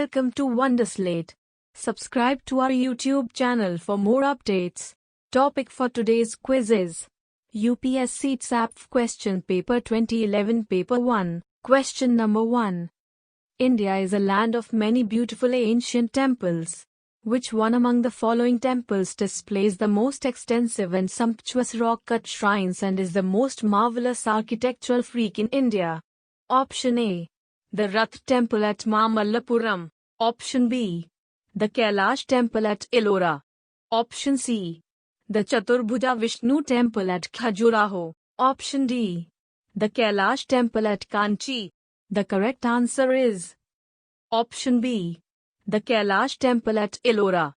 Welcome to Wonderslate. Subscribe to our YouTube channel for more updates. Topic for today's quiz is UPSc CAPF Question Paper 2011 Paper 1. Question number 1. India is a land of many beautiful ancient temples. Which one among the following temples displays the most extensive and sumptuous rock-cut shrines and is the most marvelous architectural freak in India? Option A. The Rath Temple at Mamallapuram. Option B. The Kailash Temple at Ellora. Option C. The Chaturbhuja Vishnu Temple at Khajuraho. Option D. The Kailash Temple at Kanchi. The correct answer is Option B. The Kailash Temple at Ellora.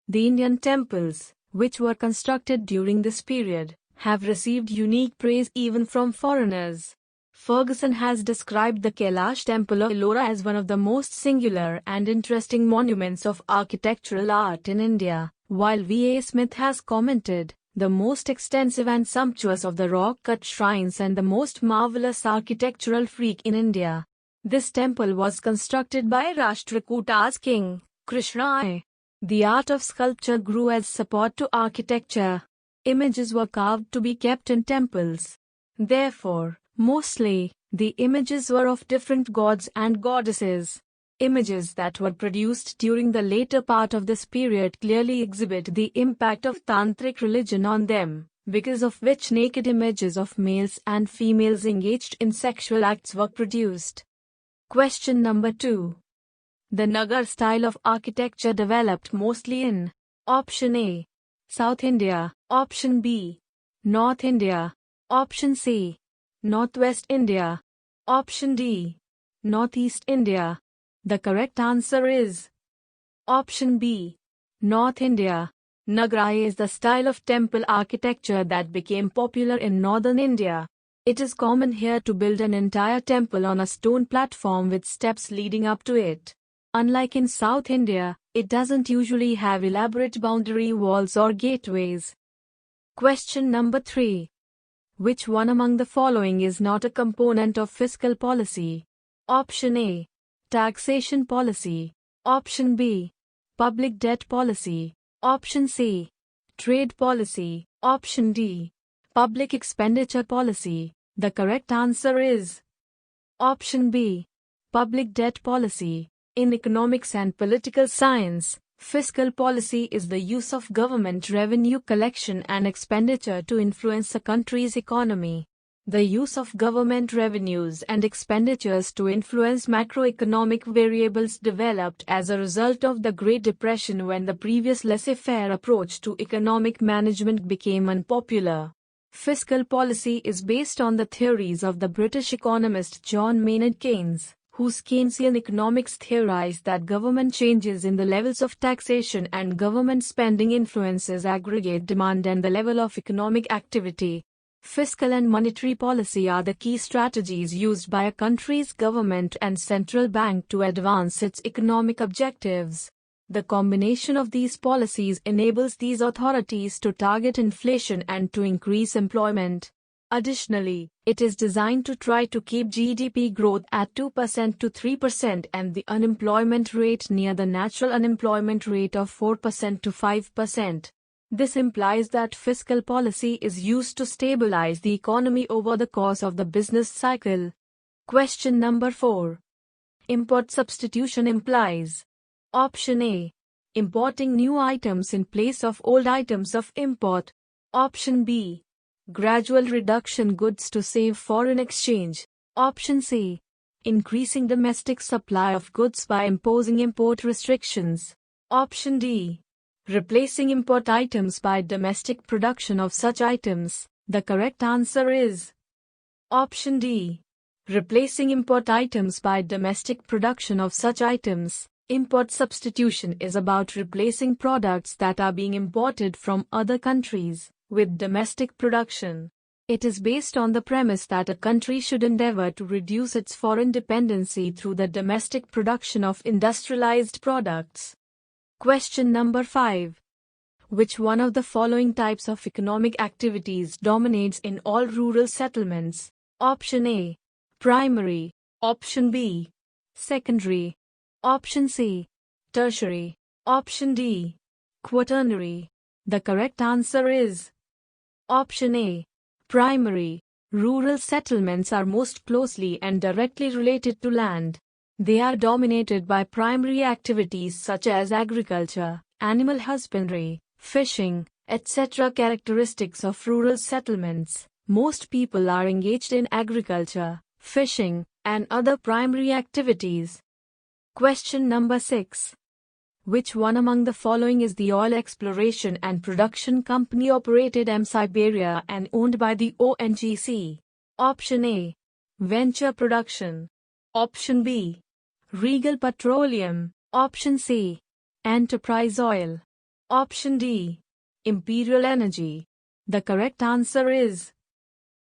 The Indian temples, which were constructed during this period, have received unique praise even from foreigners. Ferguson has described the Kailash Temple of Ellora as one of the most singular and interesting monuments of architectural art in India, while V.A. Smith has commented, the most extensive and sumptuous of the rock-cut shrines and the most marvelous architectural freak in India. This temple was constructed by Rashtrakoot's king, Krishna I. The art of sculpture grew as support to architecture. Images were carved to be kept in temples. Therefore, mostly, the images were of different gods and goddesses. Images that were produced during the later part of this period clearly exhibit the impact of tantric religion on them, because of which naked images of males and females engaged in sexual acts were produced. Question number 2. The Nagar style of architecture developed mostly in Option A. South India. Option B. North India. Option C. Northwest India. Option D. Northeast India. The correct answer is Option B. North India. Nagara is the style of temple architecture that became popular in northern India. It is common here to build an entire temple on a stone platform with steps leading up to it. Unlike in South India, it doesn't usually have elaborate boundary walls or gateways. Question number 3. Which one among the following is not a component of fiscal policy? Option A. Taxation policy. Option B. Public debt policy. Option C. Trade policy. Option D. Public expenditure policy. The correct answer is Option B. Public debt policy. In economics and political science, fiscal policy is the use of government revenue collection and expenditure to influence a country's economy. The use of government revenues and expenditures to influence macroeconomic variables developed as a result of the Great Depression when the previous laissez-faire approach to economic management became unpopular. Fiscal policy is based on the theories of the British economist John Maynard Keynes, whose Keynesian economics theorized that government changes in the levels of taxation and government spending influences aggregate demand and the level of economic activity. Fiscal and monetary policy are the key strategies used by a country's government and central bank to advance its economic objectives. The combination of these policies enables these authorities to target inflation and to increase employment. Additionally, it is designed to try to keep GDP growth at 2% to 3% and the unemployment rate near the natural unemployment rate of 4% to 5%. This implies that fiscal policy is used to stabilize the economy over the course of the business cycle. Question number 4. Import substitution implies Option A. Importing new items in place of old items of import. Option B. Gradual reduction goods to save foreign exchange. Option C. Increasing domestic supply of goods by imposing import restrictions. Option D. Replacing import items by domestic production of such items. The correct answer is Option D. Replacing import items by domestic production of such items. Import substitution is about replacing products that are being imported from other countries with domestic production. It is based on the premise that a country should endeavor to reduce its foreign dependency through the domestic production of industrialized products. Question number 5. Which one of the following types of economic activities dominates in all rural settlements? Option A. Primary. Option B. Secondary. Option C. Tertiary. Option D. Quaternary. The correct answer is Option A. Primary. Rural settlements are most closely and directly related to land. They are dominated by primary activities such as agriculture, animal husbandry, fishing, etc. Characteristics of rural settlements. Most people are engaged in agriculture, fishing, and other primary activities. Question number 6. Which one among the following is the oil exploration and production company operated in Siberia and owned by the ONGC? Option A. Venture Production. Option B. Regal Petroleum. Option C. Enterprise Oil. Option D. Imperial Energy. The correct answer is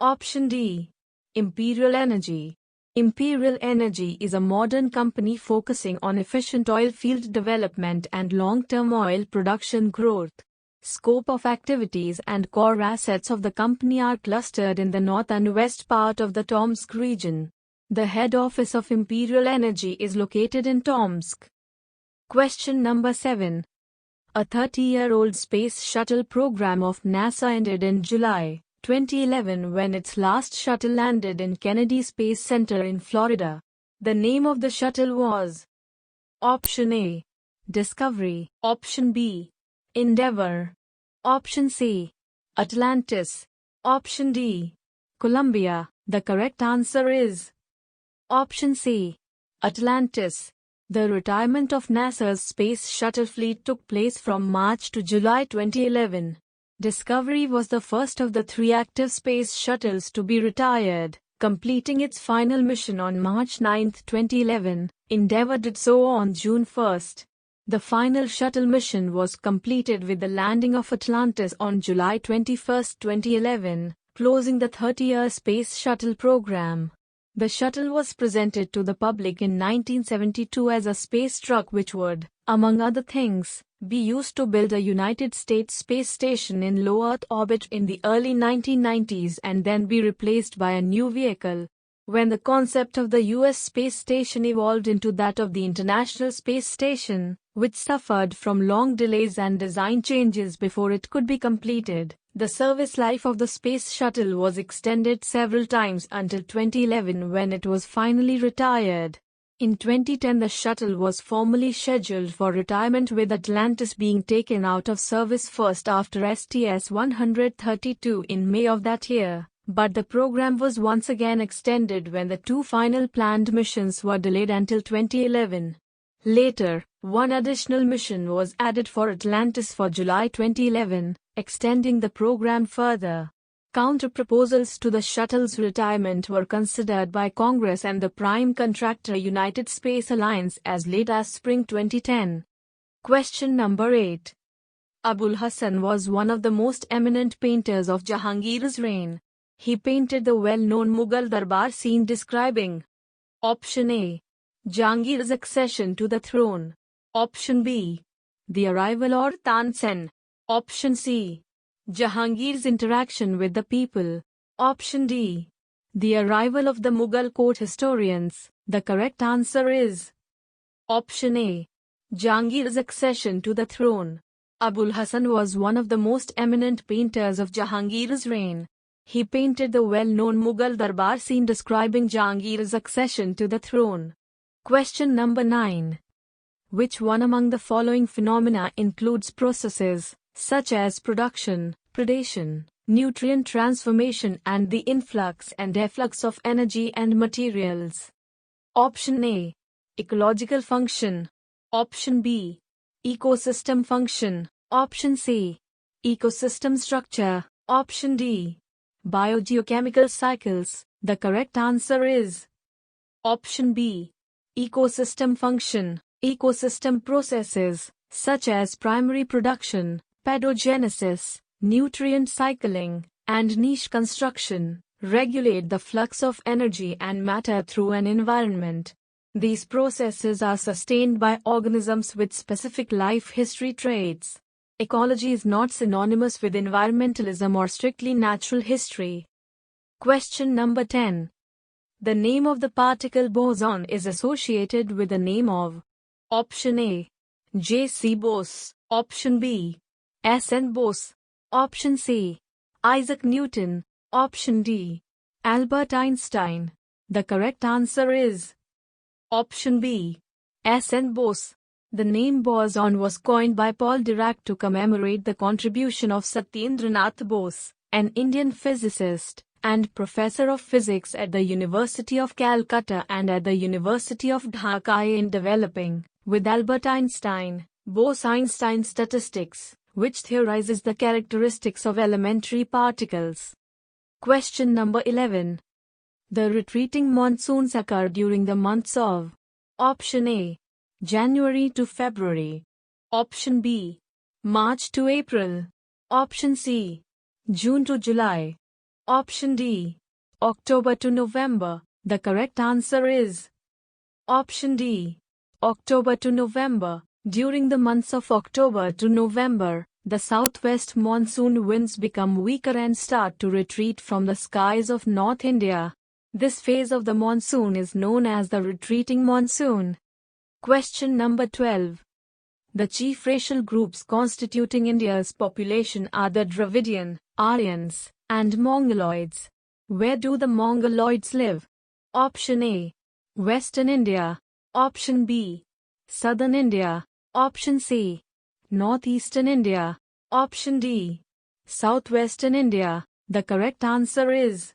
Option D. Imperial Energy. Imperial Energy is a modern company focusing on efficient oil field development and long-term oil production growth. Scope of activities and core assets of the company are clustered in the north and west part of the Tomsk region. The head office of Imperial Energy is located in Tomsk. Question number 7. A 30-year-old space shuttle program of NASA ended in July 2011 when its last shuttle landed in Kennedy Space Center in Florida. The name of the shuttle was Option A. Discovery. Option B. Endeavour. Option C. Atlantis. Option D. Columbia. The correct answer is Option C. Atlantis. The retirement of NASA's space shuttle fleet took place from March to July 2011. Discovery was the first of the 3 active space shuttles to be retired, completing its final mission on March 9, 2011. Endeavour did so on June 1. The final shuttle mission was completed with the landing of Atlantis on July 21, 2011, closing the 30-year space shuttle program. The shuttle was presented to the public in 1972 as a space truck which would, among other things, be used to build a United States space station in low Earth orbit in the early 1990s and then be replaced by a new vehicle. When the concept of the U.S. space station evolved into that of the International Space Station, which suffered from long delays and design changes before it could be completed, the service life of the space shuttle was extended several times until 2011 when it was finally retired. In 2010 the shuttle was formally scheduled for retirement with Atlantis being taken out of service first after STS-132 in May of that year, but the program was once again extended when the 2 final planned missions were delayed until 2011. Later, 1 additional mission was added for Atlantis for July 2011, extending the program further. Counter-proposals to the shuttle's retirement were considered by Congress and the prime contractor United Space Alliance as late as spring 2010. Question number 8. Abul Hasan was one of the most eminent painters of Jahangir's reign. He painted the well-known Mughal Darbar scene describing Option A. Jahangir's accession to the throne. Option B. The arrival or Tansen. Option C. Jahangir's interaction with the people. Option D. The arrival of the Mughal court historians. The correct answer is Option A. Jahangir's accession to the throne. Abul Hasan was one of the most eminent painters of Jahangir's reign. He painted the well-known Mughal Darbar scene describing Jahangir's accession to the throne. Question number 9. Which one among the following phenomena includes processes such as production, predation, nutrient transformation and the influx and efflux of energy and materials? Option A. Ecological function. Option B. Ecosystem function. Option C. Ecosystem structure. Option D. Biogeochemical cycles. The correct answer is Option B. Ecosystem function. Ecosystem processes, such as primary production, pedogenesis, nutrient cycling, and niche construction, regulate the flux of energy and matter through an environment. These processes are sustained by organisms with specific life history traits. Ecology is not synonymous with environmentalism or strictly natural history. Question number 10. The name of the particle boson is associated with the name of Option A. J.C. Bose. Option B. S.N. Bose. Option C. Isaac Newton. Option D. Albert Einstein. The correct answer is Option B. S.N. Bose. The name boson was coined by Paul Dirac to commemorate the contribution of Satyendranath Bose, an Indian physicist and professor of physics at the University of Calcutta and at the University of Dhaka in developing, with Albert Einstein, Bose-Einstein statistics, which theorizes the characteristics of elementary particles. Question number 11. The retreating monsoons occur during the months of Option A. January to February. Option B. March to April. Option C. June to July. Option D. October to November. The correct answer is Option D. October to November. During the months of October to November, the southwest monsoon winds become weaker and start to retreat from the skies of North India. This phase of the monsoon is known as the retreating monsoon. Question number 12. The chief racial groups constituting India's population are the Dravidian, Aryans, and Mongoloids. Where do the Mongoloids live? Option A. Western India. Option B. Southern India. Option C. Northeastern India. Option D. Southwestern India. The correct answer is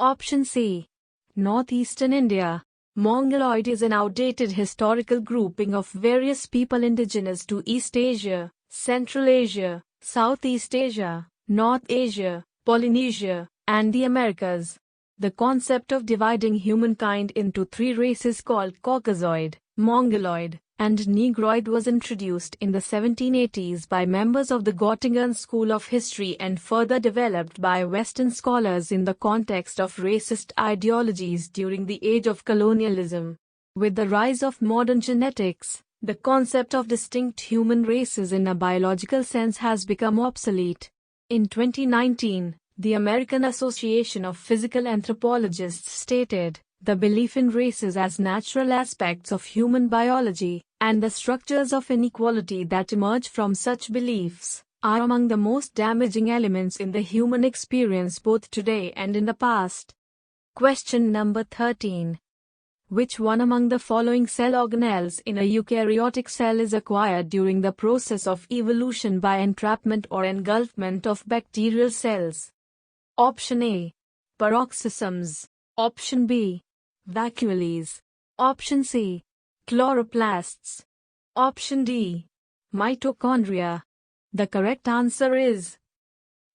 Option C. Northeastern India. Mongoloid is an outdated historical grouping of various people indigenous to East Asia, Central Asia, Southeast Asia, North Asia, Polynesia, and the Americas. The concept of dividing humankind into three races called Caucasoid, Mongoloid, and Negroid was introduced in the 1780s by members of the Göttingen School of History and further developed by Western scholars in the context of racist ideologies during the age of colonialism. With the rise of modern genetics, the concept of distinct human races in a biological sense has become obsolete. In 2019, the American Association of Physical Anthropologists stated, "The belief in races as natural aspects of human biology, and the structures of inequality that emerge from such beliefs, are among the most damaging elements in the human experience both today and in the past." Question number 13. Which one among the following cell organelles in a eukaryotic cell is acquired during the process of evolution by entrapment or engulfment of bacterial cells? Option A. Peroxisomes. Option B. Vacuoles. Option C. Chloroplasts. Option D. Mitochondria. The correct answer is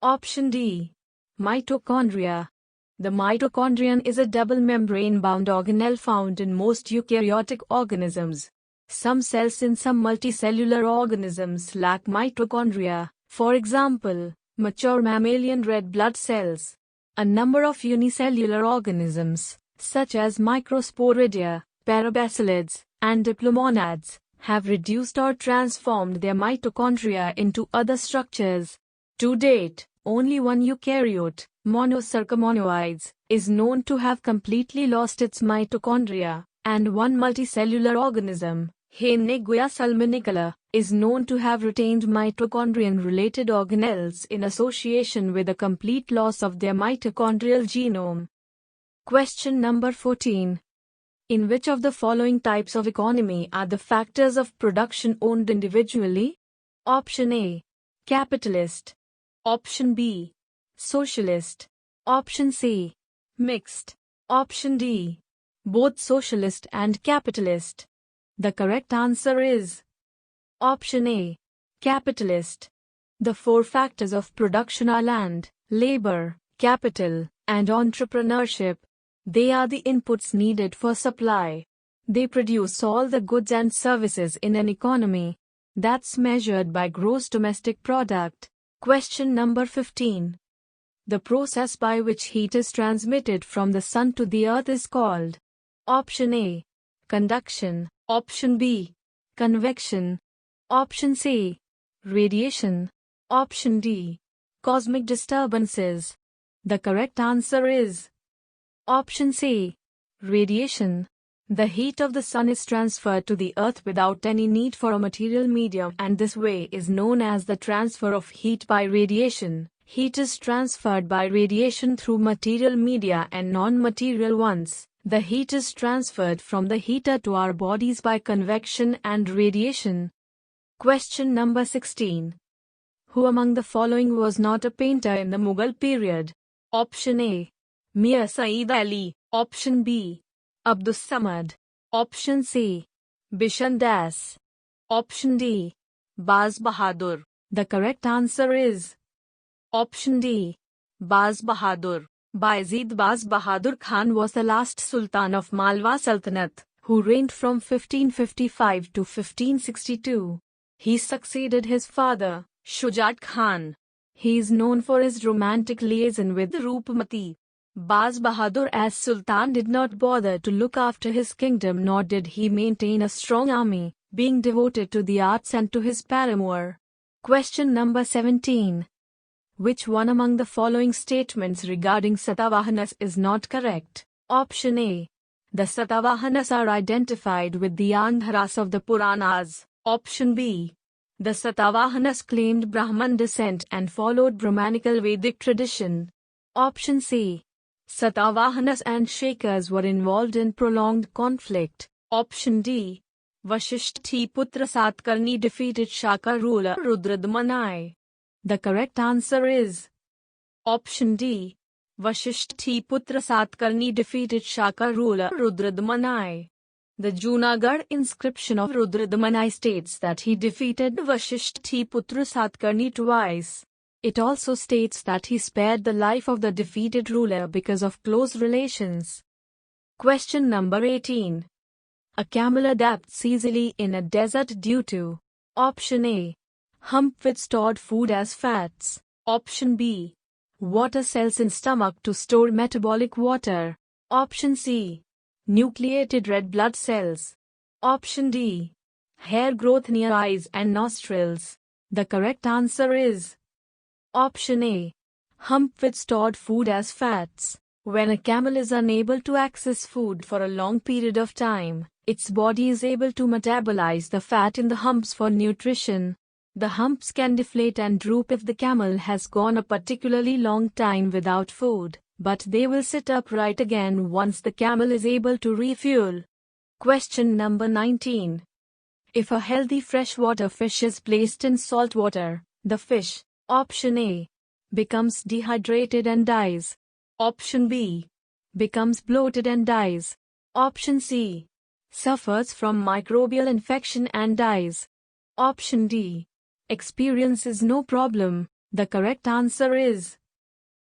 Option D. Mitochondria. The mitochondrion is a double membrane-bound organelle found in most eukaryotic organisms. Some cells in some multicellular organisms lack mitochondria, for example, mature mammalian red blood cells. A number of unicellular organisms, such as microsporidia, parabacillids, and diplomonads, have reduced or transformed their mitochondria into other structures. To date, only one eukaryote, Monocerca is known to have completely lost its mitochondria, and one multicellular organism, Haeneguia salminicola, is known to have retained mitochondrion-related organelles in association with a complete loss of their mitochondrial genome. Question number 14. In which of the following types of economy are the factors of production owned individually? Option A. Capitalist. Option B. Socialist. Option C. Mixed. Option D. Both socialist and capitalist. The correct answer is Option A. Capitalist. The four factors of production are land, labor, capital, and entrepreneurship. They are the inputs needed for supply. They produce all the goods and services in an economy. That's measured by gross domestic product. Question number 15. The process by which heat is transmitted from the sun to the earth is called Option A. Conduction. Option B. Convection. Option C. Radiation. Option D. Cosmic disturbances. The correct answer is Option C. Radiation. The heat of the sun is transferred to the earth without any need for a material medium, and this way is known as the transfer of heat by radiation. Heat is transferred by radiation through material media and non-material ones. The heat is transferred from the heater to our bodies by convection and radiation. Question number 16. Who among the following was not a painter in the Mughal period? Option A. Mir Saeed Ali. Option B. Abdus Samad. Option C. Bishan Das. Option D. Baz Bahadur. The correct answer is Option D. Baz Bahadur. Bayezid Baz Bahadur Khan was the last Sultan of Malwa Sultanate, who reigned from 1555 to 1562. He succeeded his father, Shujat Khan. He is known for his romantic liaison with Roopmati. Baz Bahadur as Sultan did not bother to look after his kingdom, nor did he maintain a strong army, being devoted to the arts and to his paramour. Question number 17. Which one among the following statements regarding Satavahanas is not correct? Option A. The Satavahanas are identified with the Andhras of the Puranas. Option B. The Satavahanas claimed Brahman descent and followed Brahmanical Vedic tradition. Option C. Satavahanas and Shakers were involved in prolonged conflict. Option D. Vashishthi Putra Satkarni defeated Shaka ruler Rudradmanai. The correct answer is Option D. Vashishthi Putra Satkarni defeated Shaka ruler Rudradmanai. The Junagadh inscription of Rudradmanai states that he defeated Vashishthi Putra Satkarni twice. It also states that he spared the life of the defeated ruler because of close relations. Question number 18. A camel adapts easily in a desert due to Option A. Hump with stored food as fats. Option B. Water cells in stomach to store metabolic water. Option C. Nucleated red blood cells. Option D. Hair growth near eyes and nostrils. The correct answer is Option A. Hump with stored food as fats. When a camel is unable to access food for a long period of time, its body is able to metabolize the fat in the humps for nutrition. The humps can deflate and droop if the camel has gone a particularly long time without food, but they will sit upright again once the camel is able to refuel. Question number 19. If a healthy freshwater fish is placed in salt water, the fish, Option A, becomes dehydrated and dies. Option B, becomes bloated and dies. Option C, suffers from microbial infection and dies. Option D, experiences no problem. The correct answer is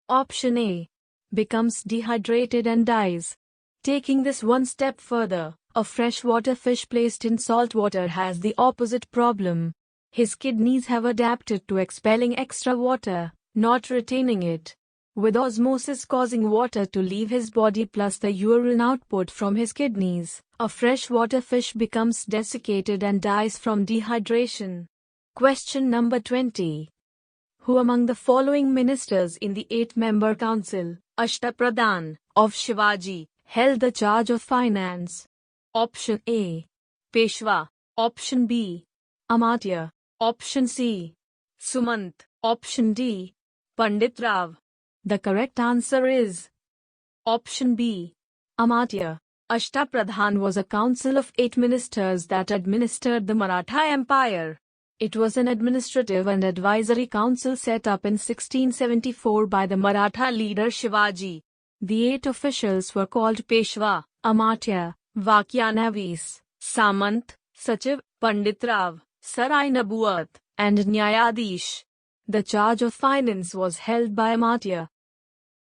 Option A, becomes dehydrated and dies. Taking this one step further, a freshwater fish placed in salt water has the opposite problem. His kidneys have adapted to expelling extra water, not retaining it. With osmosis causing water to leave his body plus the urine output from his kidneys, a freshwater fish becomes desiccated and dies from dehydration. Question number 20. Who among the following ministers in the 8-member council, Ashtapradhan, of Shivaji, held the charge of finance? Option A, Peshwa. Option B, Amatya. Option C, Sumant. Option D, Pandit Rao. The correct answer is Option B, Amatya. Ashtapradhan was a council of 8 ministers that administered the Maratha Empire. It was an administrative and advisory council set up in 1674 by the Maratha leader Shivaji. The 8 officials were called Peshwa, Amatya, Vakyanavis, Samant, Sachiv, Pandit Rao, Sarai Nabuat, and Nyayadish. The charge of finance was held by Amatya.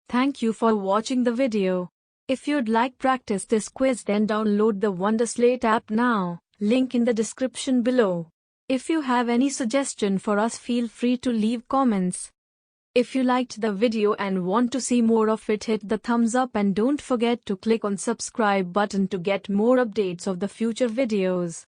Thank you for watching the video. If you'd like practice this quiz, then download the Wonderslate app now, link in the description below. If you have any suggestion for us, feel free to leave comments. If you liked the video and want to see more of it, hit the thumbs up and don't forget to click on subscribe button to get more updates of the future videos.